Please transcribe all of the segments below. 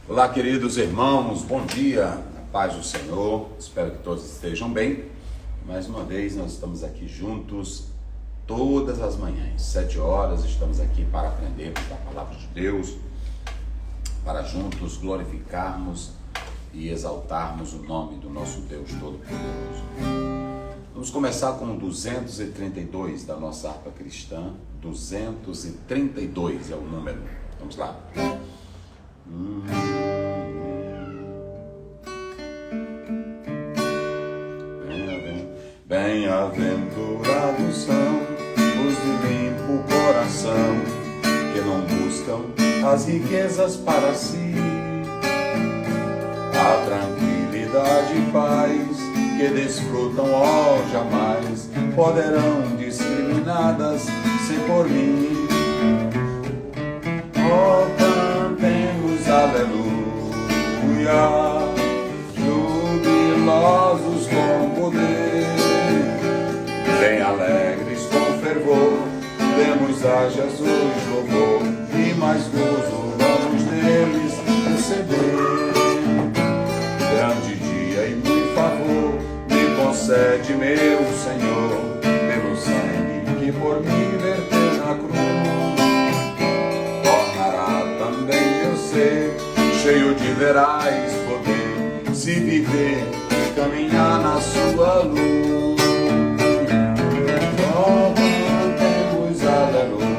Olá, queridos irmãos, bom dia, a paz do Senhor, espero que todos estejam bem. Mais uma vez nós estamos aqui juntos, todas as manhãs, 7 horas, estamos aqui para aprendermos da palavra de Deus, para juntos glorificarmos e exaltarmos o nome do nosso Deus Todo-Poderoso. Vamos começar com o 232 da nossa harpa cristã, 232 é o número, vamos lá. Bem-aventurados são os de limpo coração, que não buscam as riquezas para si, a tranquilidade e paz que desfrutam, ó, jamais poderão discriminadas sem por mim. Ó, cantemos aleluia, jubilosos com poder, bem alegres com fervor, demos a Jesus louvor, e mais gozo vamos deles receber. Grande dia e muito favor me concede meu Senhor, pelo sangue que por mim verteu na cruz, tornará também meu ser cheio de verais poder, se viver e caminhar na sua luz. Oh, cantemos aleluia,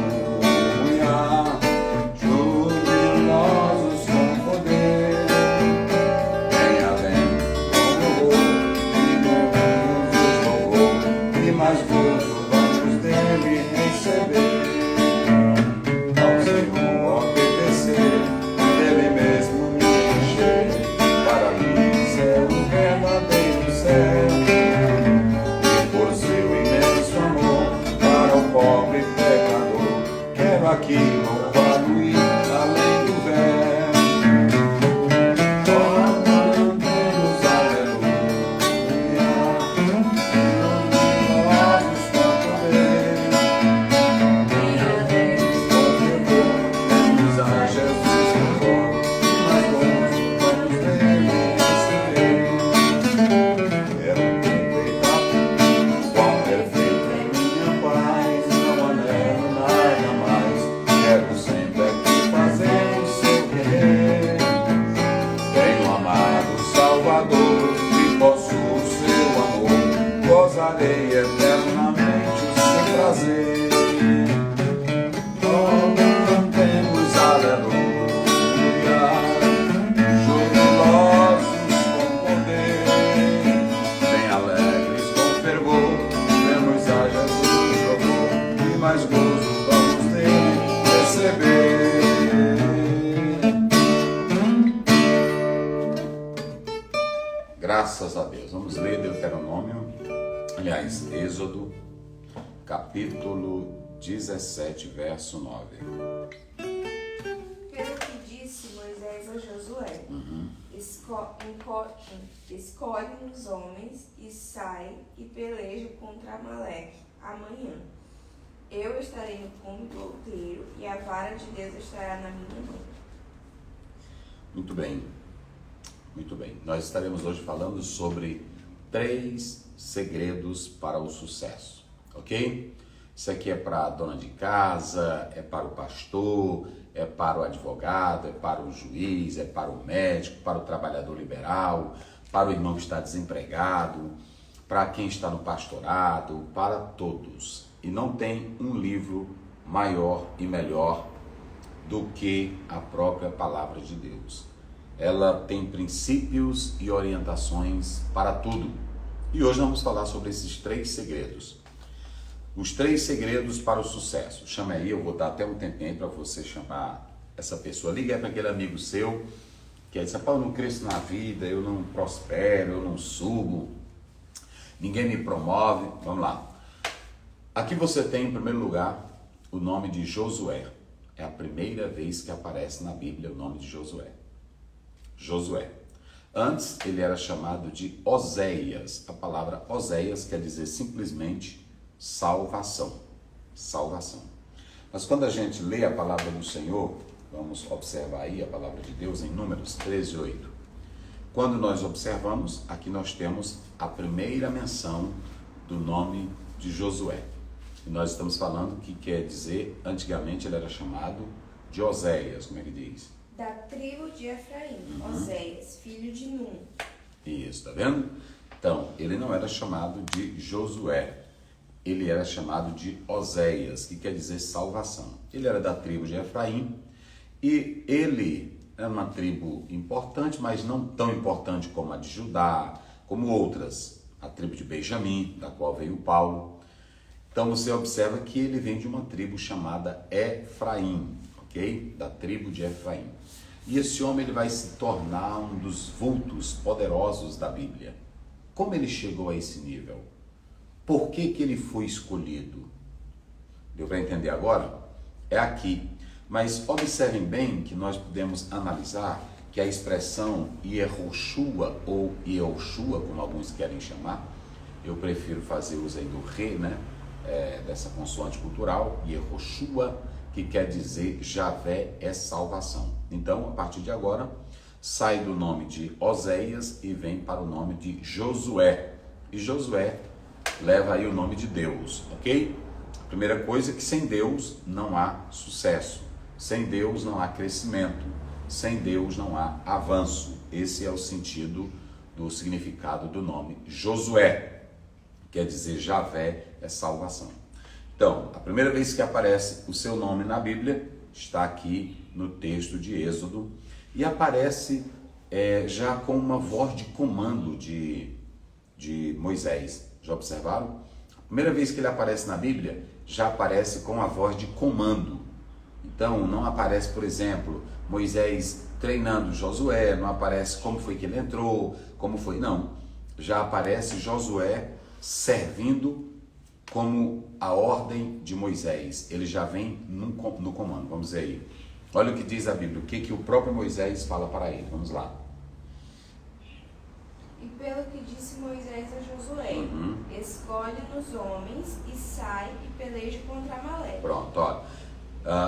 jubilosos com poder, bem havendo louvor e mais gozo vamos dele receber. Ao Senhor obedecer, dele mesmo me encher, para mim ser o verdadeiro céu, e por seu imenso amor para o pobre pecador, quero aqui louvá-lo e além do véu. Oh, cantemos aleluia, jubilosos com poder, bem alegres com fervor, demos a Jesus louvor, e mais gozo vamos dele receber. Quero completar qual perfeito é minha paz, não anelo nada mais, quero sempre aqui fazer o seu querer. Tenho amado o Salvador e posso o seu amor, gozarei eternamente o seu prazer. Oh, cantemos aleluia, jubilosos com poder, bem alegres com fervor, demos a Jesus louvor, e mais gozo vamos dele receber. Graças a Deus. Vamos ler Deuteronômio, aliás, Êxodo, capítulo 17, verso 9. Pelo que disse Moisés a Josué, escolhe uns homens e sai e peleja contra Amaleque amanhã. Eu estarei no cume do outeiro e a vara de Deus estará na minha mão. Muito bem, muito bem. Nós estaremos hoje falando sobre 3 segredos para o sucesso, ok? Isso aqui é para a dona de casa, é para o pastor, é para o advogado, é para o juiz, é para o médico, para o trabalhador liberal, para o irmão que está desempregado, para quem está no pastorado, para todos. E não tem um livro maior e melhor do que a própria palavra de Deus. Ela tem princípios e orientações para tudo. E hoje nós vamos falar sobre esses 3 segredos. Os 3 segredos para o sucesso. Chama aí, eu vou dar até um tempinho para você chamar essa pessoa. Liga para aquele amigo seu que diz: eu não cresço na vida, eu não prospero, eu não subo, ninguém me promove. Vamos lá. Aqui você tem, em primeiro lugar, o nome de Josué. É a primeira vez que aparece na Bíblia o nome de Josué. Josué. Antes ele era chamado de Oséias. A palavra Oséias quer dizer simplesmente salvação. Salvação. Mas quando a gente lê a palavra do Senhor, Vamos observar aí a palavra de Deus em Números 13:8. Quando nós observamos, aqui nós temos a primeira menção do nome de Josué. E nós estamos falando que quer dizer, antigamente ele era chamado de Oséias, como é que diz? Da tribo de Efraim, Oséias, filho de Num. Isso, tá vendo? Então, ele não era chamado de Josué, ele era chamado de Oséias, que quer dizer salvação. Ele era da tribo de Efraim e ele era uma tribo importante, mas não tão importante como a de Judá, como outras. A tribo de Benjamim, da qual veio Paulo. Então você observa que ele vem de uma tribo chamada Efraim, ok? Da tribo de Efraim. E esse homem ele vai se tornar um dos vultos poderosos da Bíblia. Como ele chegou a esse nível? Por que que ele foi escolhido? Deu para entender agora? É aqui. Mas observem bem que nós podemos analisar que a expressão Yehoshua ou Yehoshua, como alguns querem chamar, eu prefiro fazer uso aí do re, né? Dessa consoante cultural, Yehoshua, que quer dizer Javé é salvação. Então, a partir de agora, sai do nome de Oséias e vem para o nome de Josué. E Josué leva aí o nome de Deus, ok? Primeira coisa é que sem Deus não há sucesso, sem Deus não há crescimento, sem Deus não há avanço. Esse é o sentido do significado do nome Josué, quer dizer Javé é salvação. Então, a primeira vez que aparece o seu nome na Bíblia está aqui no texto de Êxodo e aparece já com uma voz de comando de Moisés. Já observaram? A primeira vez que ele aparece na Bíblia, já aparece com a voz de comando. Então, não aparece, por exemplo, Moisés treinando Josué, não aparece como foi que ele entrou, como foi, não. Já aparece Josué servindo como a ordem de Moisés. Ele já vem no comando. Vamos ver aí. Olha o que diz a Bíblia, o que o próprio Moisés fala para ele. Vamos lá. E pelo que disse Moisés a Josué, escolhe-nos homens e sai e peleja contra Amaleque. Pronto, olha.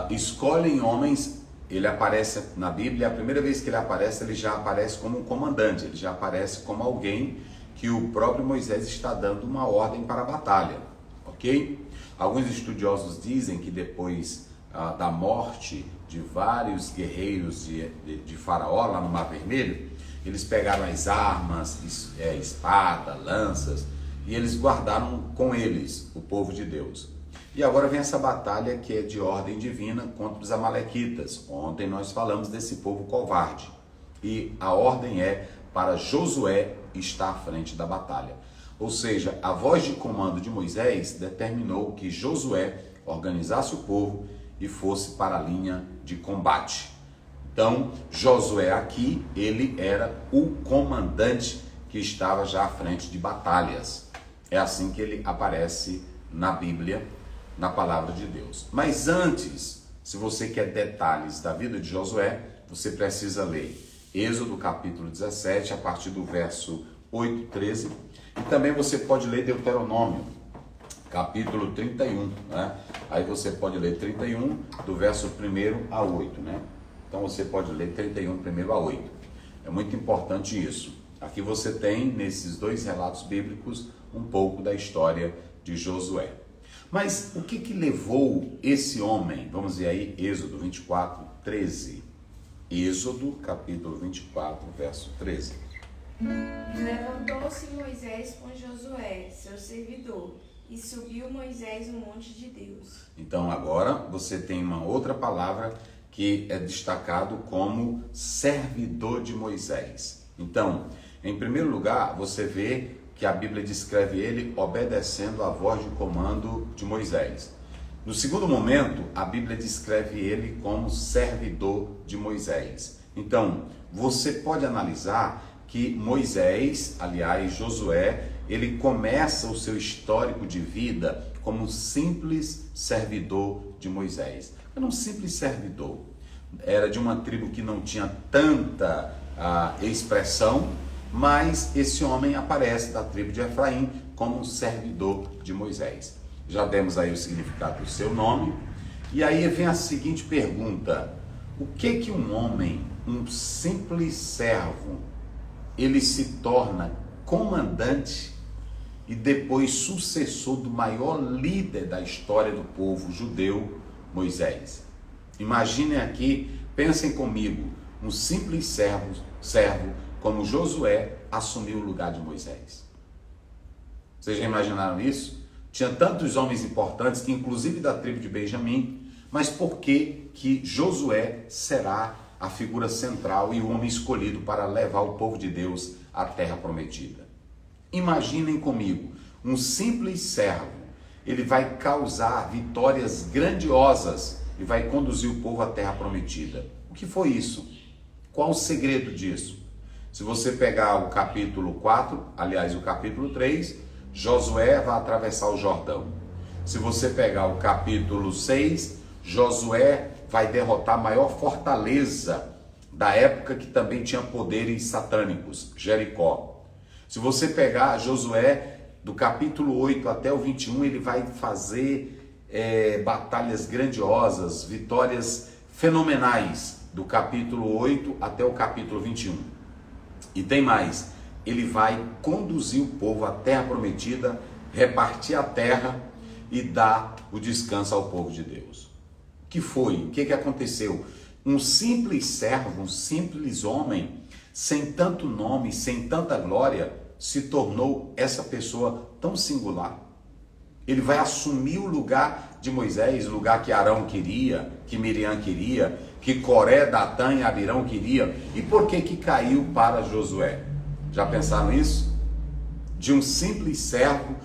Escolhem homens, ele aparece na Bíblia, a primeira vez que ele aparece, ele já aparece como um comandante, ele já aparece como alguém que o próprio Moisés está dando uma ordem para a batalha, ok? Alguns estudiosos dizem que depois da morte de vários guerreiros de Faraó lá no Mar Vermelho, eles pegaram as armas, espada, lanças, e eles guardaram com eles o povo de Deus. E agora vem essa batalha que é de ordem divina contra os amalequitas. Ontem nós falamos desse povo covarde. E a ordem é para Josué estar à frente da batalha. Ou seja, a voz de comando de Moisés determinou que Josué organizasse o povo e fosse para a linha de combate. Então, Josué aqui, ele era o comandante que estava já à frente de batalhas. É assim que ele aparece na Bíblia, na palavra de Deus. Mas antes, se você quer detalhes da vida de Josué, você precisa ler Êxodo capítulo 17, a partir do verso 8, 13. E também você pode ler Deuteronômio, capítulo 31, né? Aí você pode ler 31, do verso 1 a 8, né? Então você pode ler 31, 1 a 8. É muito importante isso. Aqui você tem, nesses dois relatos bíblicos, um pouco da história de Josué. Mas o que levou esse homem? Vamos ver aí, Êxodo 24, 13. Êxodo, capítulo 24, verso 13. Levantou-se Moisés com Josué, seu servidor, e subiu Moisés no monte de Deus. Então agora você tem uma outra palavra que é destacado como servidor de Moisés. Então, em primeiro lugar, você vê que a Bíblia descreve ele obedecendo à voz de comando de Moisés. No segundo momento, a Bíblia descreve ele como servidor de Moisés. Então, você pode analisar que Moisés, aliás, Josué, ele começa o seu histórico de vida como um simples servidor de Moisés. Era um simples servidor. Era de uma tribo que não tinha tanta expressão, mas esse homem aparece da tribo de Efraim como um servidor de Moisés. Já demos aí o significado do seu nome. E aí vem a seguinte pergunta: O que um homem, um simples servo, ele se torna comandante e depois sucessor do maior líder da história do povo judeu, Moisés? Imaginem aqui, pensem comigo, um simples servo como Josué assumiu o lugar de Moisés. Vocês já imaginaram isso? Tinha tantos homens importantes, que inclusive da tribo de Benjamim, mas por que Josué será a figura central e o homem escolhido para levar o povo de Deus à terra prometida? Imaginem comigo, um simples servo, ele vai causar vitórias grandiosas e vai conduzir o povo à terra prometida. O que foi isso? Qual o segredo disso? Se você pegar o capítulo 4, aliás, o capítulo 3, Josué vai atravessar o Jordão. Se você pegar o capítulo 6, Josué vai derrotar a maior fortaleza da época, que também tinha poderes satânicos, Jericó. Se você pegar Josué, do capítulo 8 até o 21, ele vai fazer batalhas grandiosas, vitórias fenomenais, do capítulo 8 até o capítulo 21. E tem mais, ele vai conduzir o povo à terra prometida, repartir a terra e dar o descanso ao povo de Deus. O que foi? O que aconteceu? Um simples servo, um simples homem, sem tanto nome, sem tanta glória, se tornou essa pessoa tão singular. Ele vai assumir o lugar de Moisés, o lugar que Arão queria, que Miriam queria, que Coré, Datã e Abirão queria. E por que caiu para Josué? Já pensaram isso? De um simples servo,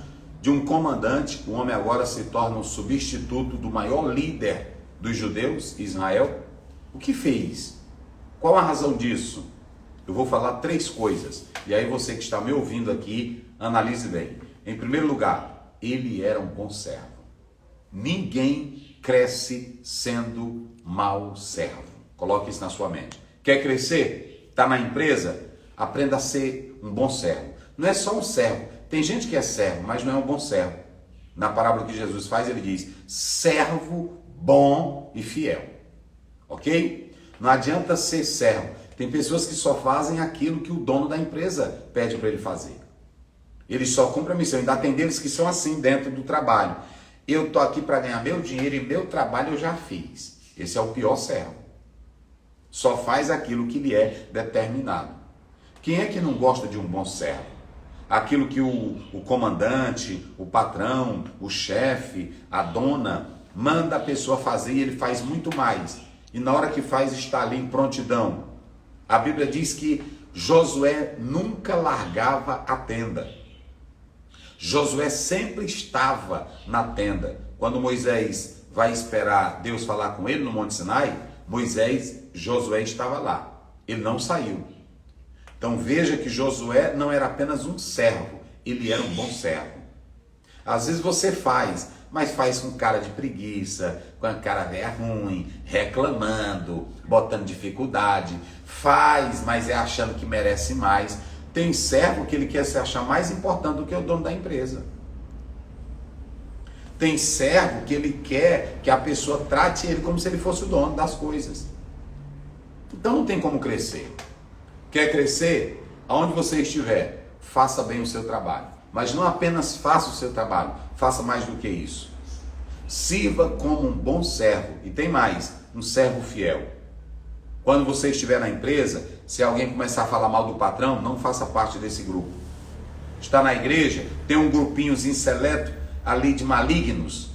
de um comandante, o homem agora se torna um substituto do maior líder dos judeus, Israel. O que fez? Qual a razão disso? Eu vou falar 3 coisas. E aí você que está me ouvindo aqui, analise bem. Em primeiro lugar, ele era um bom servo. Ninguém cresce sendo mau servo. Coloque isso na sua mente. Quer crescer? Está na empresa? Aprenda a ser um bom servo. Não é só um servo. Tem gente que é servo, mas não é um bom servo. Na parábola que Jesus faz, ele diz: servo bom e fiel. Ok? Não adianta ser servo. Tem pessoas que só fazem aquilo que o dono da empresa pede para ele fazer. Eles só cumprem a missão. Ainda tem deles que são assim dentro do trabalho. Eu estou aqui para ganhar meu dinheiro e meu trabalho eu já fiz. Esse é o pior servo. Só faz aquilo que lhe é determinado. Quem é que não gosta de um bom servo? Aquilo que o comandante, o patrão, o chefe, a dona manda a pessoa fazer e ele faz muito mais. E na hora que faz está ali em prontidão. A Bíblia diz que Josué nunca largava a tenda. Josué sempre estava na tenda. Quando Moisés vai esperar Deus falar com ele no Monte Sinai, Josué estava lá. Ele não saiu. Então veja que Josué não era apenas um servo, ele era um bom servo. Às vezes você faz, mas faz com cara de preguiça, com a cara ruim, reclamando, botando dificuldade. Faz, mas é achando que merece mais. Tem servo que ele quer se achar mais importante do que o dono da empresa. Tem servo que ele quer que a pessoa trate ele como se ele fosse o dono das coisas. Então não tem como crescer. Quer crescer? Aonde você estiver, faça bem o seu trabalho. Mas não apenas faça o seu trabalho, faça mais do que isso. Sirva como um bom servo. E tem mais, um servo fiel. Quando você estiver na empresa, se alguém começar a falar mal do patrão, não faça parte desse grupo. Está na igreja, tem um grupinhozinho seleto ali de malignos,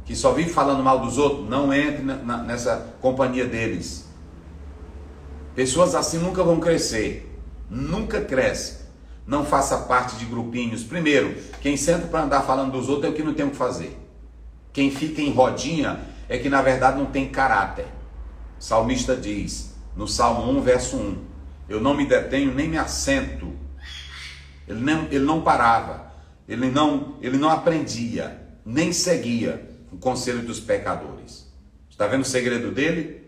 que só vive falando mal dos outros, não entre nessa companhia deles. Pessoas assim nunca vão crescer, nunca cresce. Não faça parte de grupinhos. Primeiro, quem senta para andar falando dos outros é o que não tem o que fazer. Quem fica em rodinha é que na verdade não tem caráter. O salmista diz, no Salmo 1, verso 1, eu não me detenho nem me assento. Ele não parava, ele não aprendia, nem seguia o conselho dos pecadores. Está vendo o segredo dele?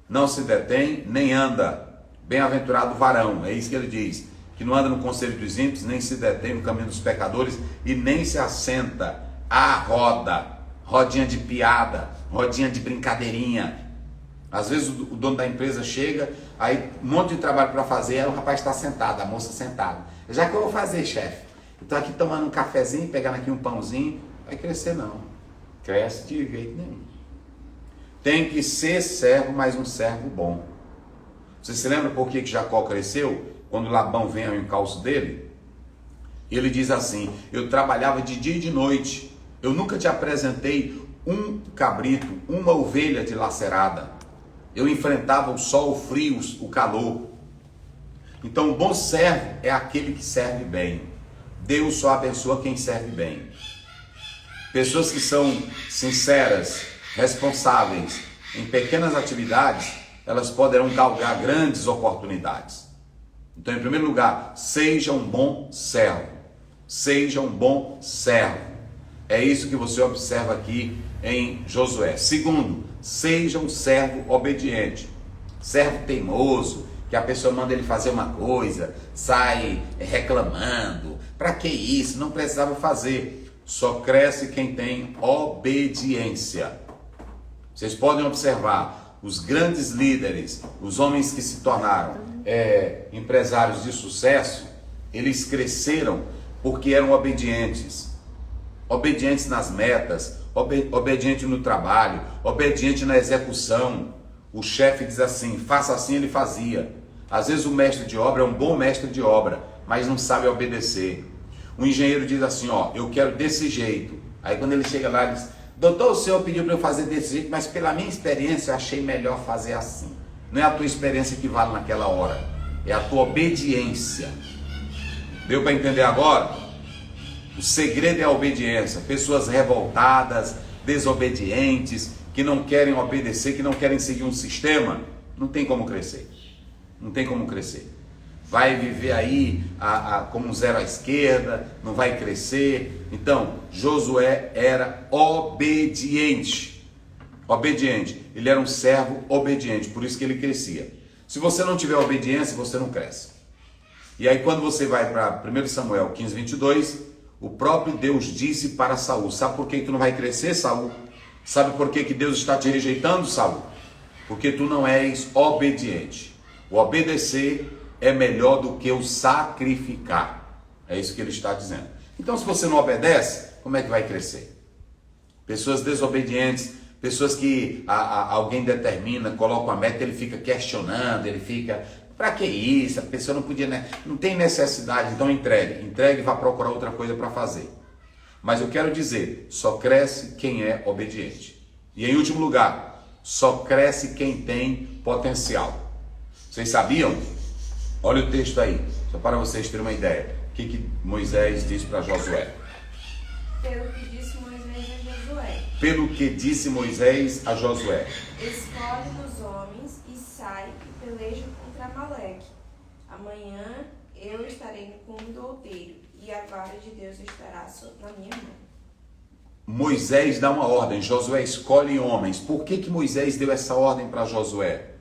Não se detém, nem anda. Bem-aventurado o varão, é isso que ele diz, que não anda no conselho dos ímpios, nem se detém no caminho dos pecadores e nem se assenta à roda, rodinha de piada, rodinha de brincadeirinha. Às vezes o dono da empresa chega, aí um monte de trabalho para fazer, aí o rapaz está sentado, a moça sentada. Já que eu vou fazer, chefe? Estou aqui tomando um cafezinho, pegando aqui um pãozinho. Vai crescer não. Cresce de jeito nenhum. Tem que ser servo, mas um servo bom. Você se lembra por que Jacó cresceu? Quando Labão vem ao encalço dele? Ele diz assim: eu trabalhava de dia e de noite. Eu nunca te apresentei um cabrito, uma ovelha dilacerada. Eu enfrentava o sol, o frio, o calor. Então, um bom servo é aquele que serve bem. Deus só abençoa quem serve bem. Pessoas que são sinceras, responsáveis em pequenas atividades, elas poderão galgar grandes oportunidades. Então, em primeiro lugar, seja um bom servo. Seja um bom servo. É isso que você observa aqui em Josué. Segundo, seja um servo obediente. Servo teimoso, que a pessoa manda ele fazer uma coisa, sai reclamando. Para que isso? Não precisava fazer. Só cresce quem tem obediência. Vocês podem observar, os grandes líderes, os homens que se tornaram empresários de sucesso, eles cresceram porque eram obedientes. Obedientes nas metas, obediente no trabalho, obediente na execução. O chefe diz assim, faça assim, ele fazia. Às vezes o mestre de obra é um bom mestre de obra, mas não sabe obedecer. O engenheiro diz assim, ó, eu quero desse jeito. Aí quando ele chega lá, ele diz, doutor, o senhor pediu para eu fazer desse jeito, mas pela minha experiência eu achei melhor fazer assim. Não é a tua experiência que vale naquela hora, é a tua obediência. Deu para entender agora? O segredo é a obediência. Pessoas revoltadas, desobedientes, que não querem obedecer, que não querem seguir um sistema, não tem como crescer. Não tem como crescer. Vai viver aí como um zero à esquerda, não vai crescer. Então, Josué era obediente. Obediente. Ele era um servo obediente, por isso que ele crescia. Se você não tiver obediência, você não cresce. E aí quando você vai para 1 Samuel 15, 22, o próprio Deus disse para Saul, sabe por que tu não vai crescer, Saul? Sabe por que Deus está te rejeitando, Saul? Porque tu não és obediente. O obedecer é melhor do que o sacrificar. É isso que ele está dizendo. Então, se você não obedece, como é que vai crescer? Pessoas desobedientes, pessoas que alguém determina, coloca uma meta, ele fica questionando, ele fica... Para que isso? A pessoa não podia, né? Não tem necessidade, então entregue e vá procurar outra coisa para fazer. Mas eu quero dizer, só cresce quem é obediente. E em último lugar, só cresce quem tem potencial. Vocês sabiam? Olha o texto aí, só para vocês terem uma ideia. O que Moisés disse para Josué? Pelo que disse Moisés a Josué. Pelo que disse Moisés a Josué. Escolhe dos homens e sai e peleja contra Amaleque. Amanhã eu estarei no cume do outeiro e a vara de Deus estará na minha mão. Moisés dá uma ordem, Josué escolhe homens. Por que Moisés deu essa ordem para Josué?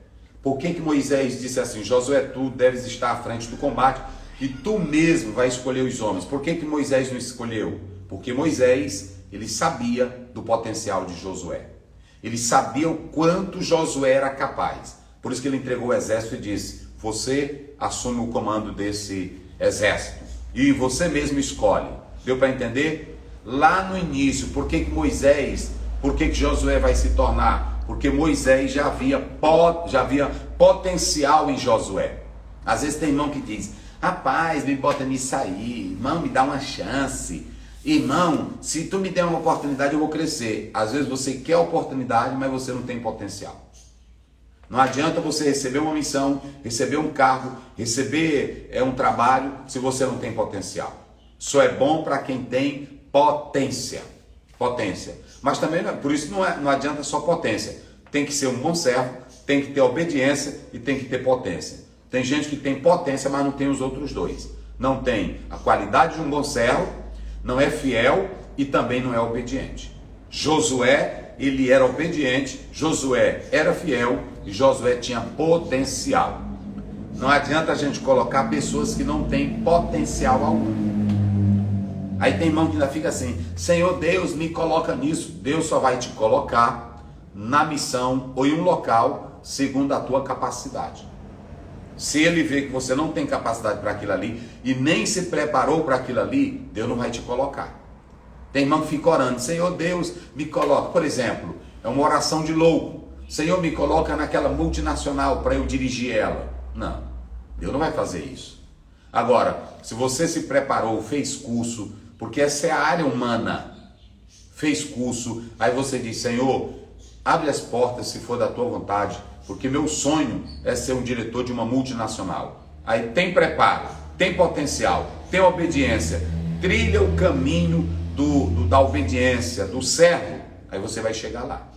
Por que Moisés disse assim, Josué, tu deves estar à frente do combate e tu mesmo vai escolher os homens? Por que Moisés não escolheu? Porque Moisés, ele sabia do potencial de Josué. Ele sabia o quanto Josué era capaz. Por isso que ele entregou o exército e disse, você assume o comando desse exército e você mesmo escolhe. Deu para entender? Lá no início, por que Josué vai se tornar? Porque Moisés já havia potencial em Josué. Às vezes tem irmão que diz, rapaz, me bota nisso aí, irmão, me dá uma chance. Irmão, se tu me der uma oportunidade, eu vou crescer. Às vezes você quer oportunidade, mas você não tem potencial. Não adianta você receber uma missão, receber um cargo, receber um trabalho, se você não tem potencial. Só é bom para quem tem potência. Mas também, por isso não adianta só potência. Tem que ser um bom servo, tem que ter obediência e tem que ter potência. Tem gente que tem potência, mas não tem os outros dois. Não tem a qualidade de um bom servo, não é fiel e também não é obediente. Josué, ele era obediente, Josué era fiel e Josué tinha potencial. Não adianta a gente colocar pessoas que não têm potencial algum. Aí tem irmão que ainda fica assim, Senhor Deus, me coloca nisso. Deus só vai te colocar na missão ou em um local segundo a tua capacidade. Se ele vê que você não tem capacidade para aquilo ali e nem se preparou para aquilo ali, Deus não vai te colocar. Tem irmão que fica orando, Senhor Deus, me coloca. Por exemplo, é uma oração de louco. Senhor, me coloca naquela multinacional para eu dirigir ela. Não, Deus não vai fazer isso. Agora, se você se preparou, fez curso, porque essa é a área humana, fez curso, aí você diz, Senhor, abre as portas se for da tua vontade, porque meu sonho é ser um diretor de uma multinacional. Aí tem preparo, tem potencial, tem obediência, trilha o caminho da obediência, do servo, aí você vai chegar lá.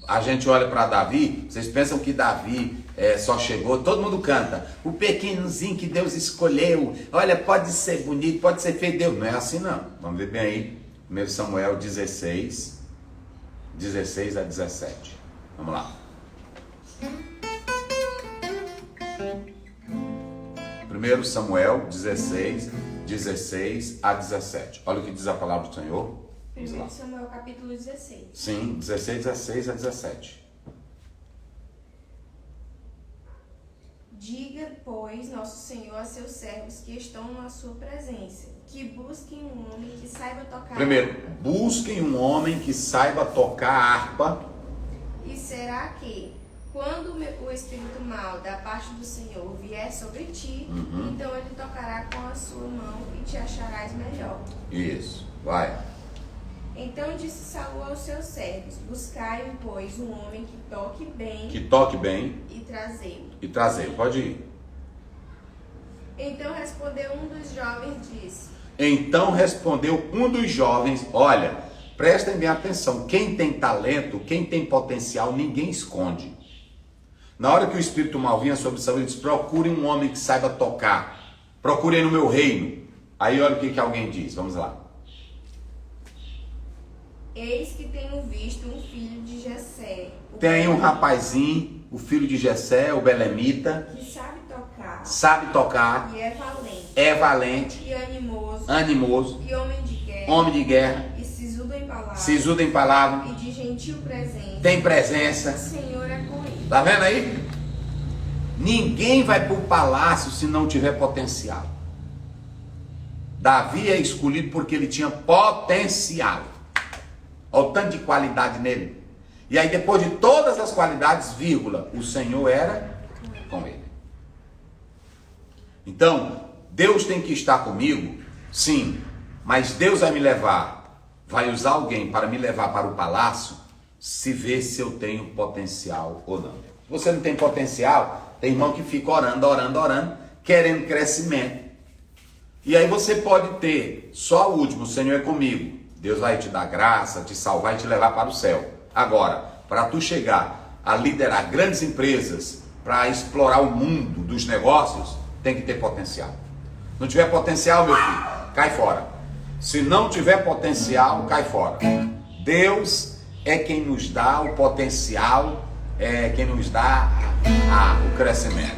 A gente olha para Davi, vocês pensam que Davi só chegou, todo mundo canta, o pequenozinho que Deus escolheu, olha, pode ser bonito, pode ser feio, Deus, não é assim não. Vamos ver bem aí, 1 Samuel 16 a 17. Vamos lá. 1 Samuel 16 a 17. Olha o que diz a palavra do Senhor. 1 Samuel capítulo 16. Sim, 16 a 17. Diga, pois, nosso Senhor a seus servos que estão na sua presença, que busquem um homem que saiba tocar Primeiro, harpa. busquem um homem que saiba tocar harpa. E será que, quando o espírito mau da parte do Senhor vier sobre ti, então ele tocará com a sua mão e te acharás melhor. Isso, vai. Então disse Saul aos seus servos, buscai, pois, um homem que toque bem e trazê-lo. E trazer, pode ir. Então respondeu um dos jovens, disse. Então respondeu um dos jovens, olha, prestem bem atenção, quem tem talento, quem tem potencial, ninguém esconde. Na hora que o espírito mal vinha sobre Saul, ele disse, procurem um homem que saiba tocar, procurem no meu reino. Aí olha o que alguém diz, vamos lá. Eis que tenho visto um filho de Jessé. Tem um rapazinho, o filho de Jessé, o belemita, que sabe tocar, e é valente, e e animoso, e homem de guerra, e sisudo em palavra, e de gentil presença, tem presença. O Senhor é com ele. Tá vendo aí? Ninguém vai para o palácio se não tiver potencial. Davi é escolhido porque ele tinha potencial. Olha o tanto de qualidade nele. E aí depois de todas as qualidades, vírgula, o Senhor era com ele. Então, Deus tem que estar comigo? Sim. Mas Deus vai me levar, vai usar alguém para me levar para o palácio, se vê se eu tenho potencial ou não. Se você não tem potencial, tem irmão que fica orando, querendo crescimento. E aí você pode ter só o último, o Senhor é comigo. Deus vai te dar graça, te salvar e te levar para o céu. Agora, para tu chegar a liderar grandes empresas, para explorar o mundo dos negócios, tem que ter potencial. Não tiver potencial, meu filho, cai fora. Se não tiver potencial, cai fora. Deus é quem nos dá o potencial, é quem nos dá o crescimento.